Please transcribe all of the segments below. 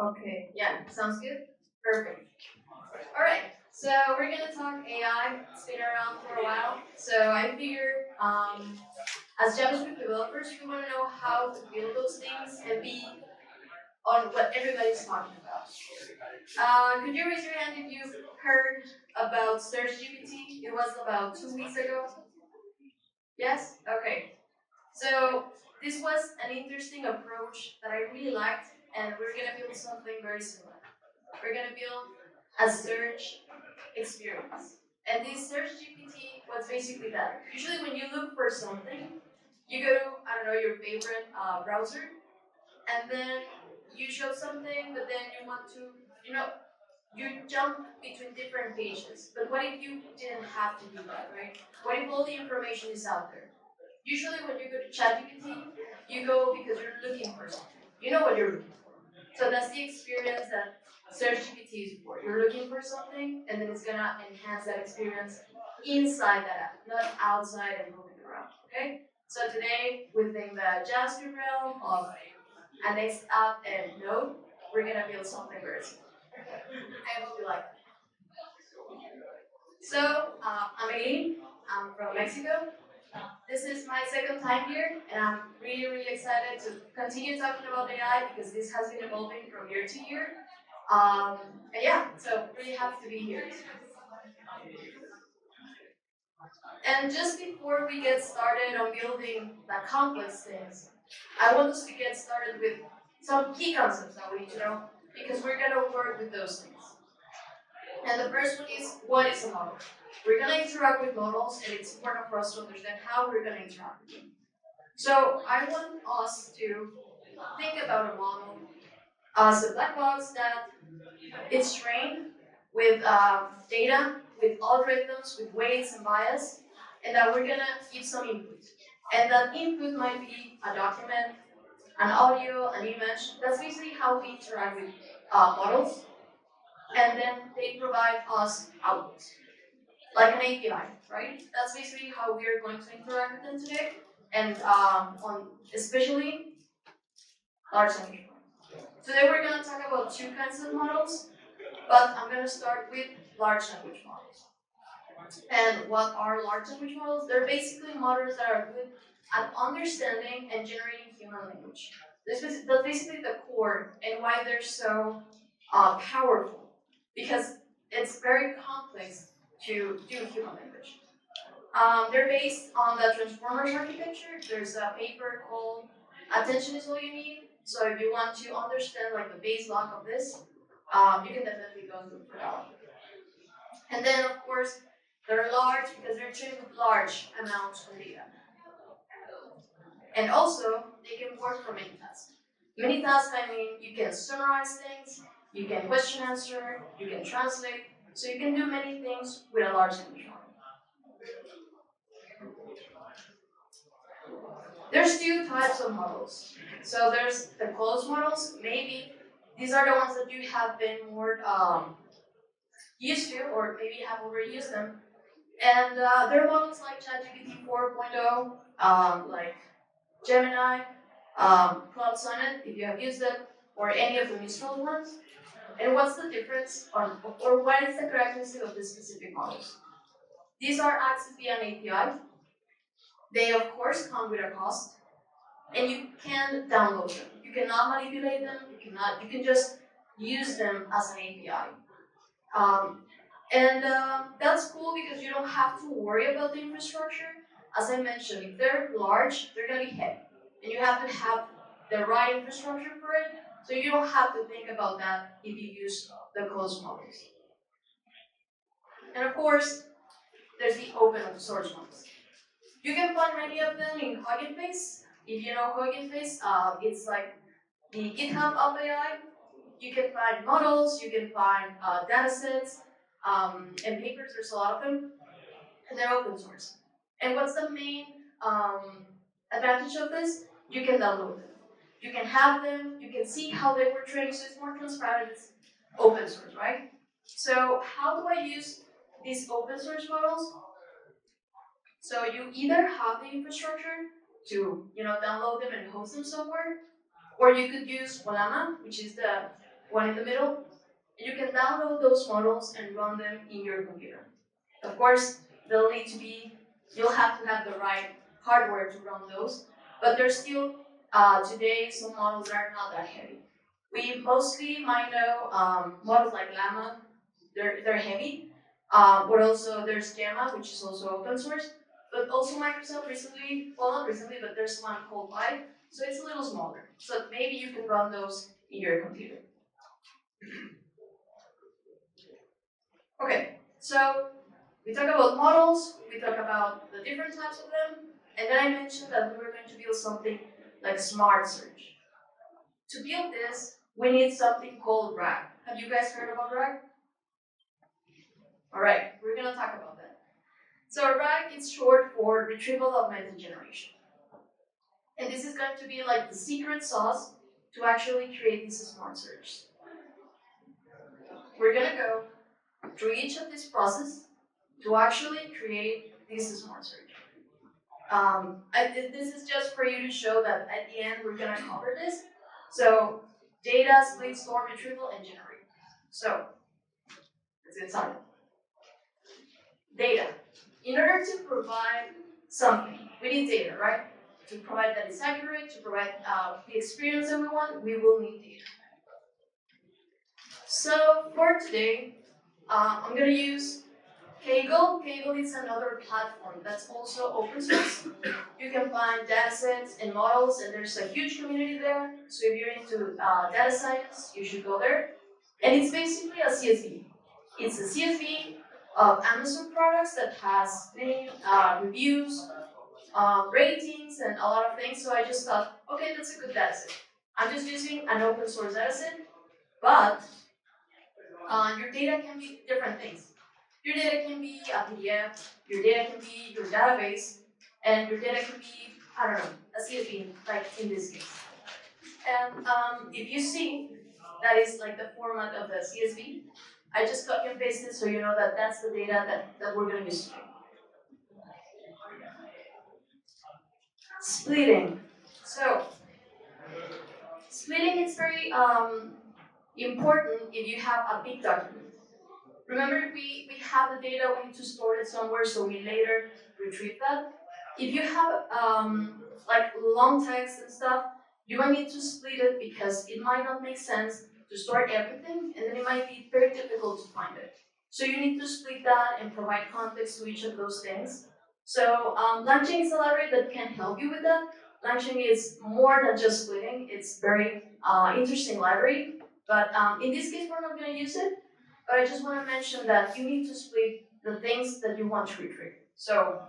Okay, yeah, sounds good. Perfect. All right, so we're gonna talk AI. It's been around for a while, so I figured, as JavaScript developers, we want to know how to build those things and be on what everybody's talking about. Could you raise your hand if you've heard about Search GPT? It was about 2 weeks ago. Yes. Okay. So this was an interesting approach that I really liked, and we're gonna build something very similar. We're gonna build a search experience. And this search GPT was basically that. Usually when you look for something, you go to, I don't know, your favorite browser, and then you show something, but then you want to, you know, you jump between different pages. But what if you didn't have to do that, right? What if all the information is out there? Usually when you go to ChatGPT, you go because you're looking for something. You know what you're looking for. So that's the experience that Search GPT is for. You're looking for something, and then it's gonna enhance that experience inside that app, not outside and moving around. Okay? So today, within the JavaScript realm of a next app and Node, we're gonna build something very similar. I hope you like it. So, I'm Aileen. I'm from Mexico. This is my second time here, and I'm really, really excited to continue talking about AI because this has been evolving from year to year. And yeah, so really happy to be here. And just before we get started on building the complex things, I want us to get started with some key concepts that we need to know because we're going to work with those things. And the first one is, what is a model? We're going to interact with models, and it's important for us to understand how we're going to interact with them. So I want us to think about a model as a black box that it's trained with data, with algorithms, with weights and bias, and that we're gonna give some input. And that input might be a document, an audio, an image. That's basically how we interact with models. And then they provide us outputs, like an API, right? That's basically how we are going to interact with them today. And on especially large language models. Today we're going to talk about two kinds of models, but I'm going to start with large language models. And what are large language models? They're basically models that are good at understanding and generating human language. That's basically the core and why they're so powerful, because it's very complex to do human language. They're based on the transformers architecture. There's a paper called Attention is All You Need. So if you want to understand like the base block of this, you can definitely go and look for that one. And then of course, they're large because they're trained with large amounts of data. And also, they can work for many tasks. Many tasks, I mean, you can summarize things, you can question answer, you can translate, so you can do many things with a large language model. There's two types of models. So there's the closed models. Maybe these are the ones that you have been more used to, or maybe have already used them. And there are models like ChatGPT 4.0, like Gemini, Cloud Sonnet, if you have used them, or any of the Mistral ones. And what's the difference, or what is the characteristic of these specific models? These are accessed via an API. They, of course, come with a cost, and you can download them. You cannot manipulate them. You can just use them as an API. And that's cool because you don't have to worry about the infrastructure. As I mentioned, if they're large, they're going to be heavy. And you have to have the right infrastructure for it. So you don't have to think about that if you use the closed models. And of course, there's the open source ones. You can find many of them in Hugging Face. If you know Hugging Face, it's like the GitHub of AI. You can find models, you can find datasets, and papers. There's a lot of them, and they're open source. And what's the main advantage of this? You can download them. You can have them, you can see how they were trained, so it's more transparent, it's open source, right? So how do I use these open source models? So you either have the infrastructure to download them and host them somewhere, or you could use Olama, which is the one in the middle. You can download those models and run them in your computer. Of course, you'll have to have the right hardware to run those, but there's still, today, some models that are not that heavy. We mostly might know models like Llama, they're heavy, but also there's Gamma, which is also open source, but also Microsoft recently, well not recently, but there's one called Pi, so it's a little smaller. So maybe you can run those in your computer. Okay, so we talk about models, we talk about the different types of them, and then I mentioned that we were going to build something like smart search. To build this, we need something called RAG. Have you guys heard about RAG? Alright, we're gonna talk about that. So RAG is short for Retrieval Augmented Generation. And this is going to be like the secret sauce to actually create this smart search. We're gonna go through each of these processes to actually create this smart search. This is just for you to show that at the end we're gonna cover this. So data, split, store, retrieval, and generate. So let's get started. Data. In order to provide something, we need data, right? To provide that is accurate, to provide the experience that we want, we will need data. So for today, I'm gonna use Kaggle. Kaggle is another platform that's also open source. You can find datasets and models, and there's a huge community there. So if you're into data science, you should go there. And it's basically a CSV. It's a CSV of Amazon products that has many reviews, ratings, and a lot of things. So I just thought, okay, that's a good dataset. I'm just using an open source dataset, but your data can be different things. Your data can be a PDF, your data can be your database, and your data can be, I don't know, a CSV, like in this case. And if you see, that is like the format of the CSV, I just copy and paste it so you know that that's the data that we're going to use today. Splitting. So, splitting is very important if you have a big document. Remember, we have the data, we need to store it somewhere so we later retrieve that. If you have like long text and stuff, you might need to split it because it might not make sense to store everything, and then it might be very difficult to find it. So you need to split that and provide context to each of those things. So LangChain is a library that can help you with that. LangChain is more than just splitting, it's very interesting library, but in this case we're not going to use it. But I just want to mention that you need to split the things that you want to retrieve. So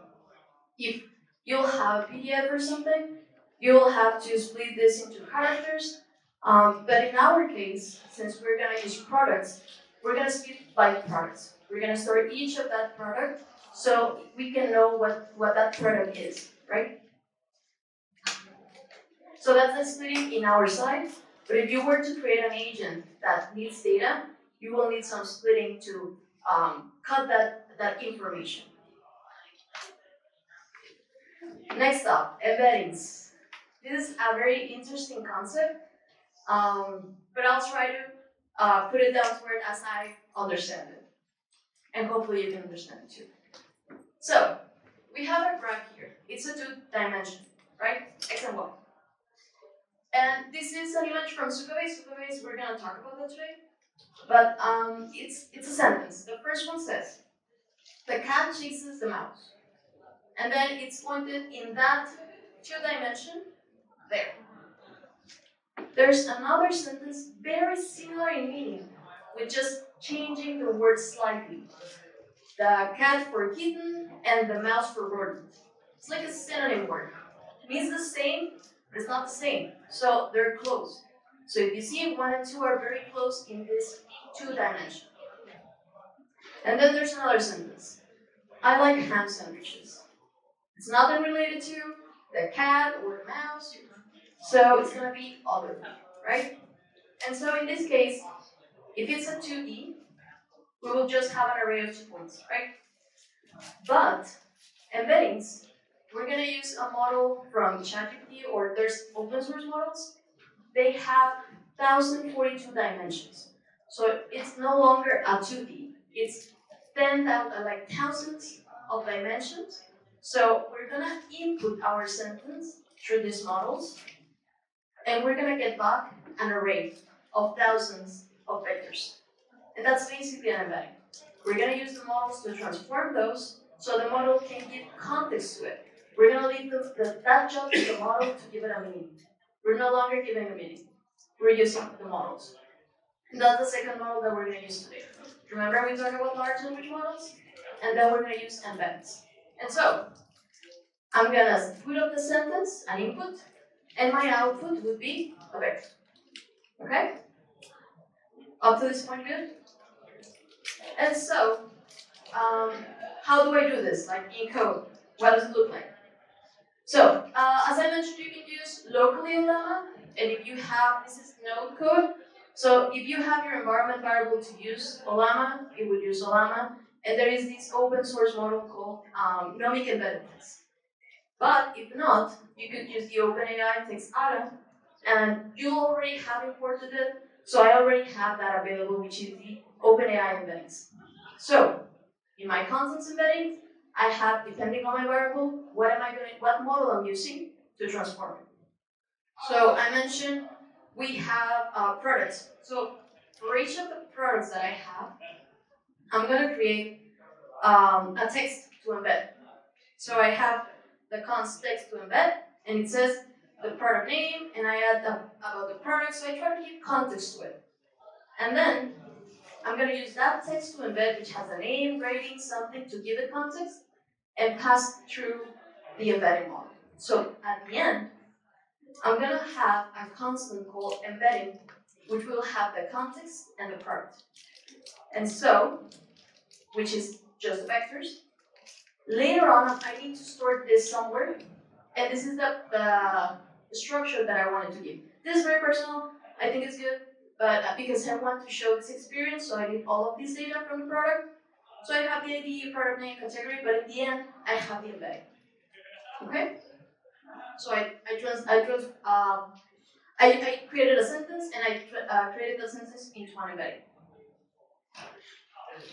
if you'll have a PDF or something, you'll have to split this into characters. But in our case, since we're going to use products, we're going to split by products. We're going to store each of that product so we can know what that product is, right? So that's the splitting in our side. But if you were to create an agent that needs data, you will need some splitting to cut that information. Next up, embeddings. This is a very interesting concept, but I'll try to put it down to word as I understand it. And hopefully you can understand it too. So, we have a graph here. It's a two-dimension, right? X and Y. And this is an image from Sukabase. Sukabase, we're going to talk about that today. But it's a sentence. The first one says, the cat chases the mouse. And then it's pointed in that two-dimension there. There's another sentence very similar in meaning, with just changing the word slightly. The cat for kitten and the mouse for rodent. It's like a synonym word. It means the same, but it's not the same. So they're close. So if you see 1 and 2 are very close in this two-dimension. And then there's another sentence. I like ham sandwiches. It's nothing related to the cat or the mouse. So it's going to be other, right? And so in this case, if it's a 2D, we will just have an array of 2 points, right? But embeddings, we're going to use a model from ChatGPT, or there's open source models. They have 1,042 dimensions. So it's no longer a 2D. It's 10,000, like thousands of dimensions. So we're gonna input our sentence through these models, and we're gonna get back an array of thousands of vectors. And that's basically an embedding. We're gonna use the models to transform those so the model can give context to it. We're gonna leave that job to the model to give it a meaning. We're no longer giving a meaning. We're using the models. And that's the second model that we're gonna use today. Remember we talked about large language models? And then we're gonna use embeds. And so, I'm gonna put up the sentence, an input, and my output would be a vector. Okay? Up to this point, good? And so, how do I do this? Like in code, what does it look like? So, as I mentioned, you can use locally Llama, and if you have, this is node code, so if you have your environment variable to use Llama, it would use Llama, and there is this open source model called Nomic Embedded Text. But if not, you could use the OpenAI text ARA, and you already have imported it, so I already have that available, which is the OpenAI embeddings. So, in my constants embedding, I have, depending on my variable, what model I'm using to transform it. So I mentioned we have products. So for each of the products that I have, I'm going to create a text to embed. So I have the const text to embed, and it says the product name, and I add about the product, so I try to give context to it. And then I'm going to use that text to embed, which has a name, rating, something to give it context, and pass through the embedding model. So at the end, I'm going to have a constant called embedding, which will have the context and the product. And so, which is just the vectors. Later on, I need to store this somewhere, and this is the structure that I wanted to give. This is very personal. I think it's good, but because I want to show this experience, so I need all of this data from the product. So I have the ID, product name, category, but in the end, I have the embedding. Okay? So I created a sentence, and I created the sentence into an embedding.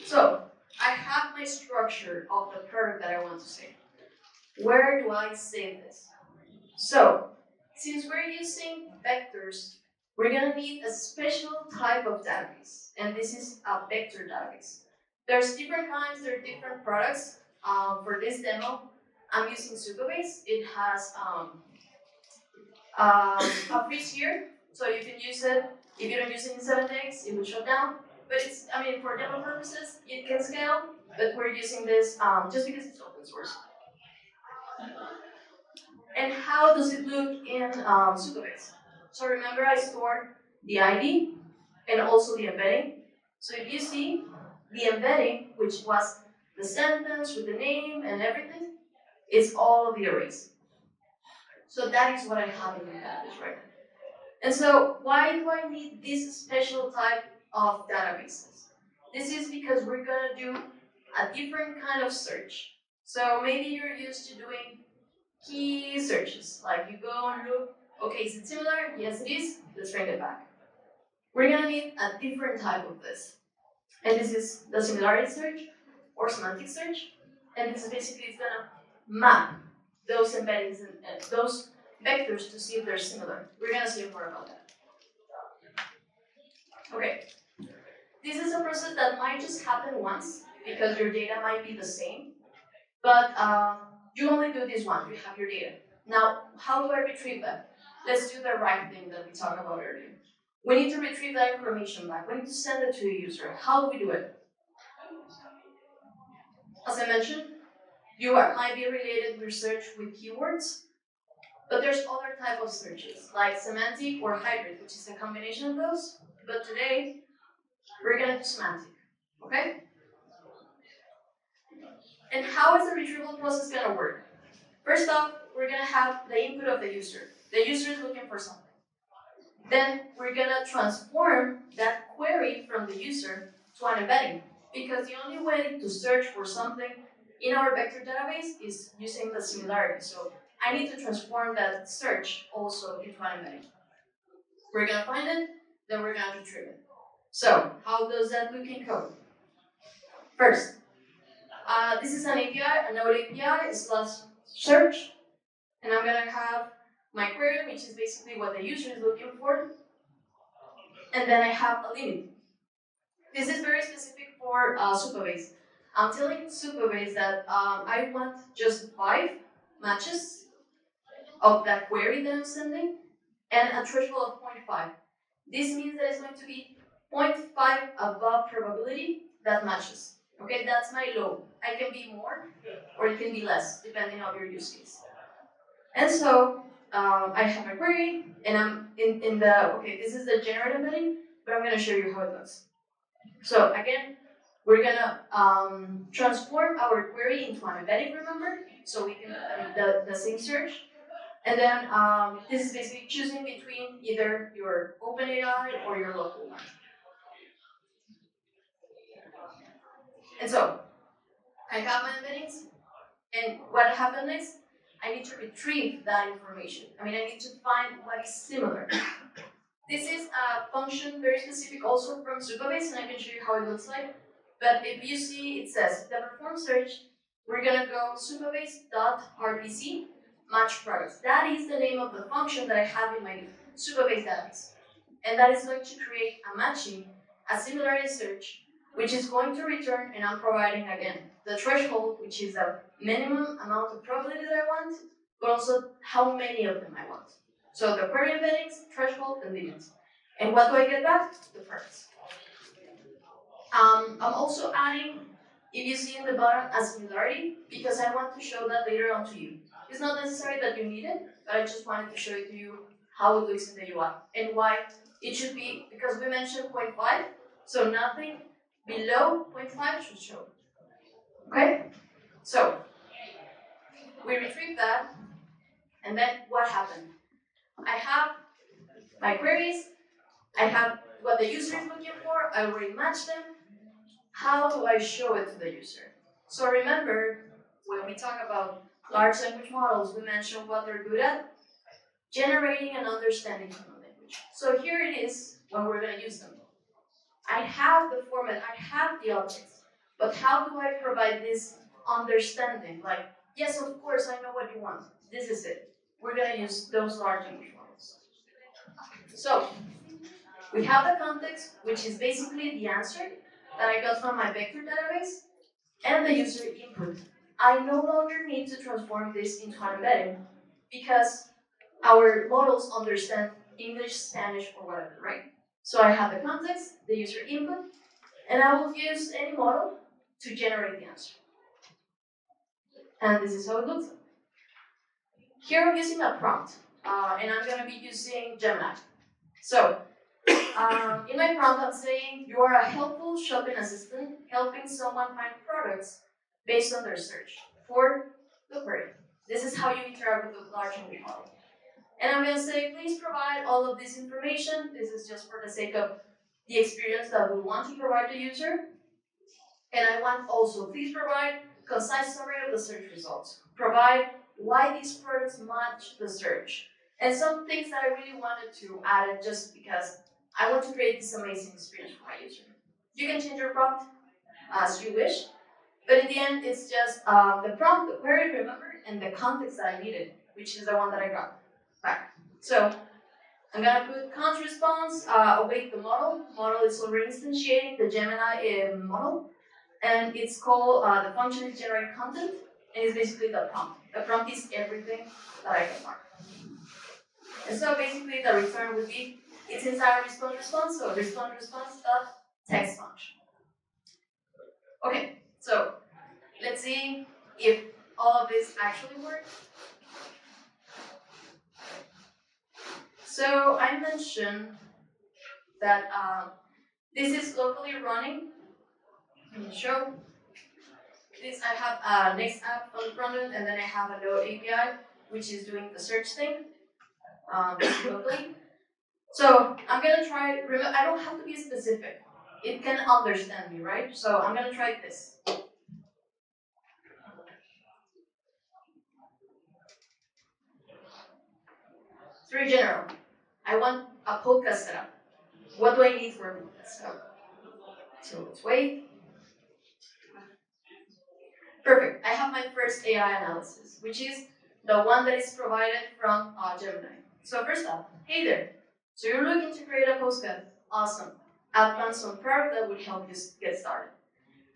So I have my structure of the product that I want to save. Where do I save this? So since we're using vectors, we're going to need a special type of database, and this is a vector database. There's different kinds, there are different products. For this demo, I'm using Supabase. It has a freeze here, so you can use it. If you don't use it in 7 days, it will shut down. But it's, for demo purposes, it can scale, but we're using this just because it's open source. And how does it look in Supabase? So remember, I stored the ID and also the embedding. So if you see the embedding, which was the sentence with the name and everything, it's all of the arrays. So that is what I have in my database right now. And so why do I need this special type of databases? This is because we're going to do a different kind of search. So maybe you're used to doing key searches, like you go and look, okay, is it similar? Yes, it is. Let's bring it back. We're going to need a different type of this. And this is the similarity search or semantic search. And this is basically, it's going to map those embeddings and those vectors to see if they're similar. We're going to see more about that. Okay. This is a process that might just happen once because your data might be the same. But you only do this once, you have your data. Now, how do I retrieve that? Let's do the right thing that we talked about earlier. We need to retrieve that information back. We need to send it to a user. How do we do it? As I mentioned, you might be related your search with keywords, but there's other type of searches, like semantic or hybrid, which is a combination of those. But today, we're going to do semantic, okay? And how is the retrieval process going to work? First off, we're going to have the input of the user. The user is looking for something. Then we're going to transform that query from the user to an embedding, because the only way to search for something in our vector database is using the similarity. So I need to transform that search also into an embedding. We're going to find it, then we're going to retrieve it. So how does that look in code? First, this is an API, a node API / search, and I'm going to have my query, which is basically what the user is looking for, and then I have a limit. This is very specific for Supabase. I'm telling Supabase that I want just 5 matches of that query that I'm sending and a threshold of 0.5. This means that it's going to be 0.5 above probability that matches. Okay, that's my low. I can be more or it can be less depending on your use case. And so I have a query and I'm in the, okay, this is the generative embedding, but I'm going to show you how it looks. So again, we're gonna transform our query into an embedding, remember? So we can the same search. And then this is basically choosing between either your OpenAI or your local one. And so I have my embeddings, and what happened next? I need to retrieve that information. I need to find what is similar. This is a function very specific also from Supabase, and I can show you how it looks like. But if you see, it says the perform search, we're gonna go supabase.rbc match products. That is the name of the function that I have in my Supabase database. And that is going to create a matching, a similarity search, which is going to return, and I'm providing again the threshold, which is the minimum amount of probability that I want, but also how many of them I want. So the query embeddings, threshold, and limits. And what do I get back? The first. I'm also adding, if you see in the bottom, a similarity, because I want to show that later on to you. It's not necessary that you need it, but I just wanted to show it to you how it looks in the UI and why it should be, because we mentioned 0.5, so nothing below 0.5 should show. Okay? So we retrieve that, and then what happened? I have my queries, I have what the user is looking for, I already matched them. How do I show it to the user? So remember, when we talk about large language models, we mentioned what they're good at, generating and understanding human language. So here it is when we're going to use them. I have the format, I have the objects, but how do I provide this understanding? Like, yes, of course, I know what you want. This is it. We're going to use those large language models. So we have the context, which is basically the answer that I got from my vector database, and the user input. I no longer need to transform this into an embedding because our models understand English, Spanish, or whatever, right? So I have the context, the user input, and I will use any model to generate the answer. And this is how it looks like. Here I'm using a prompt, and I'm going to be using Gemini. So in my prompt, I'm saying you are a helpful shopping assistant helping someone find products based on their search for the query. This is how you interact with the large language model. And I'm going to say, please provide all of this information. This is just for the sake of the experience that we want to provide the user. And I want also, please provide concise summary of the search results. Provide why these products match the search. And some things that I really wanted to add just because I want to create this amazing experience for my user. You can change your prompt as you wish, but in the end, it's just the prompt, the query, remember, and the context that I needed, which is the one that I got back. So I'm gonna put const response, await the model. Model is already instantiating the Gemini model, and it's called, the function is generate content, and it's basically the prompt. The prompt is everything that I can mark. And so basically the return would be, it's inside response, so response dot text function. Okay, so let's see if all of this actually works. So I mentioned that this is locally running. Let me show. This I have a next app on the front end, and then I have a node API, which is doing the search thing locally. So I'm gonna try. Remember, I don't have to be specific. It can understand me, right? So I'm gonna try this. It's very general. I want a podcast setup. what do I need for a podcast? So let's wait. Perfect. I have my first AI analysis, which is the one that is provided from Gemini. So first up, hey there. So you're looking to create a postcard. Awesome. I've found some product that would help you get started.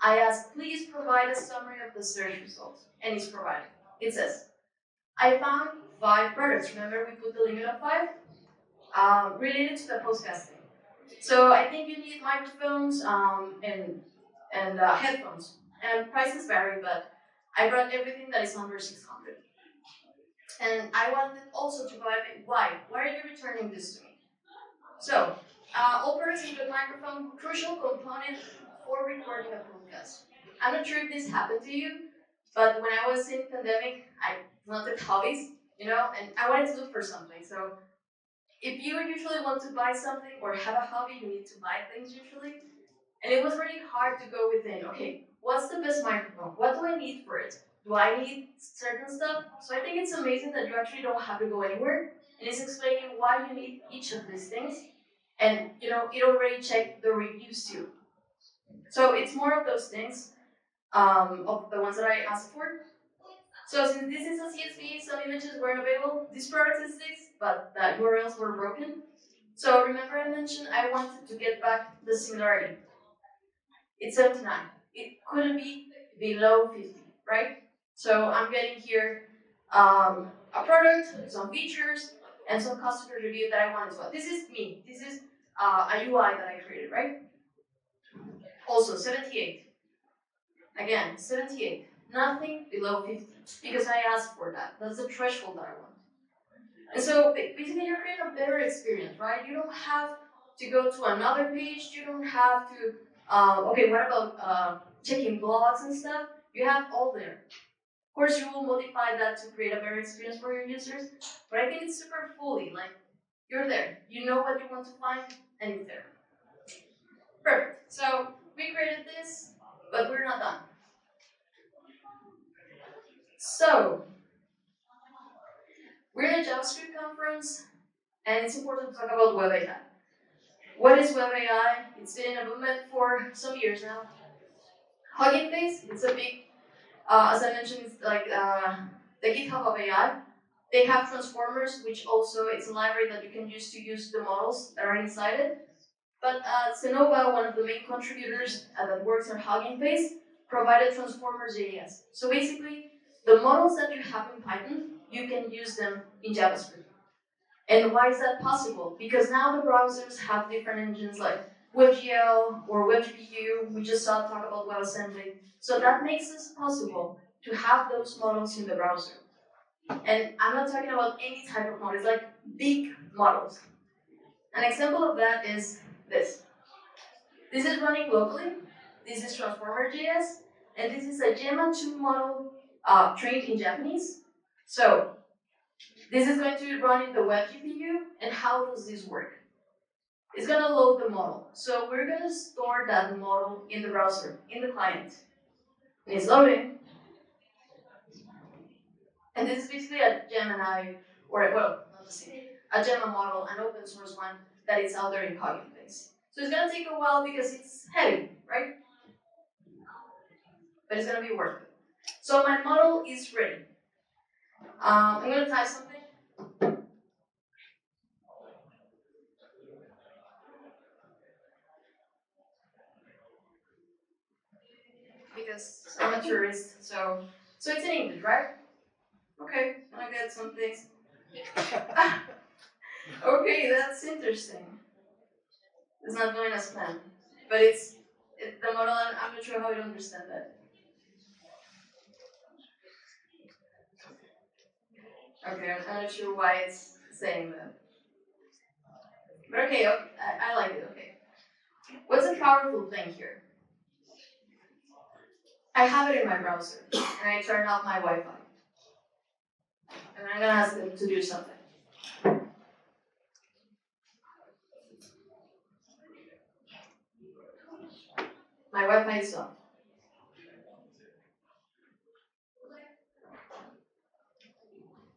I asked, please provide a summary of the search results. And it's providing. It says, I found 5 products. Remember we put the limit of 5? Related to the podcasting. So I think you need microphones and headphones. And prices vary, but I brought everything that is under 600. And I wanted also to provide why. Why are you returning this to me? So, all products with a microphone, crucial component for recording a podcast. I'm not sure if this happened to you, but when I was in pandemic, I wanted hobbies, and I wanted to look for something. So, if you usually want to buy something or have a hobby, you need to buy things usually. And it was really hard to go within, okay, what's the best microphone? What do I need for it? Do I need certain stuff? So I think it's amazing that you actually don't have to go anywhere. And it's explaining why you need each of these things. And, it already checked the reviews too. So it's more of those things, of the ones that I asked for. So since this is a CSV, some images weren't available. This product exists, but the URLs were broken. So remember I mentioned I wanted to get back the similarity. It's 79. It couldn't be below 50, right? So I'm getting here a product, some features, and some customer review that I wanted to add. This is me. This is a UI that I created, right? Also, 78. Again, 78. Nothing below 50, because I asked for that. That's the threshold that I want. And so basically you're creating a better experience, right? You don't have to go to another page. You don't have to, okay, what about checking blogs and stuff? You have all there. Of course, you will modify that to create a better experience for your users, but I think it's super fully, like, you're there. You know what you want to find, and it's there. Perfect. So we created this, but we're not done. So we're in a JavaScript conference, and it's important to talk about Web AI. What is Web AI? It's been in a movement for some years now. Hugging Face, it's a big, as I mentioned, it's like the GitHub of AI. They have transformers, which also it's a library that you can use to use the models that are inside it. But Senova, one of the main contributors that works on Hugging Face, provided transformers JS. So basically, the models that you have in Python, you can use them in JavaScript. And why is that possible? Because now the browsers have different engines like WebGL or WebGPU. We just saw talk about WebAssembly. So that makes it possible to have those models in the browser. And I'm not talking about any type of model, it's like big models. An example of that is this. This is running locally. This is Transformer.js. And this is a Gemma 2 model trained in Japanese. So this is going to run in the web GPU. And how does this work? It's going to load the model. So we're going to store that model in the browser, in the client. And it's loading. And this is basically a Gemini, or well, not the same, a Gemma model, an open source one that is out there in Hugging Face. So it's going to take a while because it's heavy, right? But it's going to be worth it. So my model is ready. I'm going to type something. Because I'm a tourist, so it's in English, right? Okay, I'm going to get some things. Okay, that's interesting. It's not going as planned. But the model, I'm not sure how you understand that. Okay, I'm not sure why it's saying that. But okay, I like it, okay. What's the powerful thing here? I have it in my browser, and I turn off my Wi-Fi. And I'm gonna ask them to do something. My Wi-Fi is off.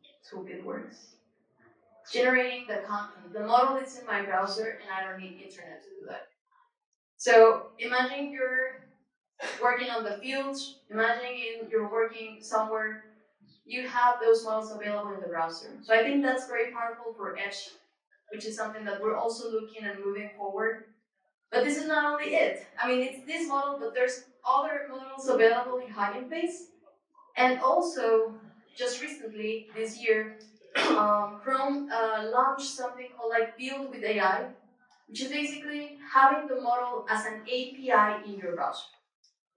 Let's hope it works. generating the content. The model is in my browser, and I don't need internet to do that. So imagine you're working on the fields. Imagine you're working somewhere. You have those models available in the browser. So I think that's very powerful for Edge, which is something that we're also looking and moving forward. But this is not only it. I mean, it's this model, but there's other models available in Hugging Face. And also, just recently, this year, Chrome launched something called like Build with AI, which is basically having the model as an API in your browser.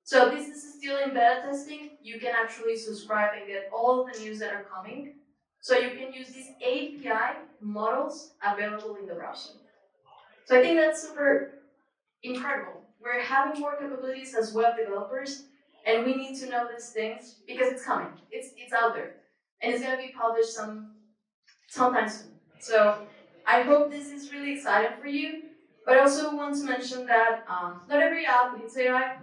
So this is still in beta testing. You can actually subscribe and get all the news that are coming. So you can use these API models available in the browser. So I think that's super incredible. We're having more capabilities as web developers, and we need to know these things because it's coming. It's out there, and it's going to be published sometime soon. So I hope this is really exciting for you. But I also want to mention that not every app needs AI.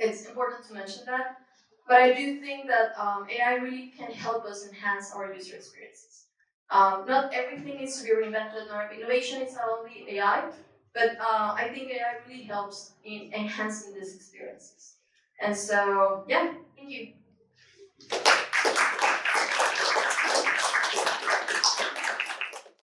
It's important to mention that. But I do think that AI really can help us enhance our user experiences. Not everything needs to be reinvented, nor innovation is not only AI, but I think AI really helps in enhancing these experiences. And so, yeah, thank you.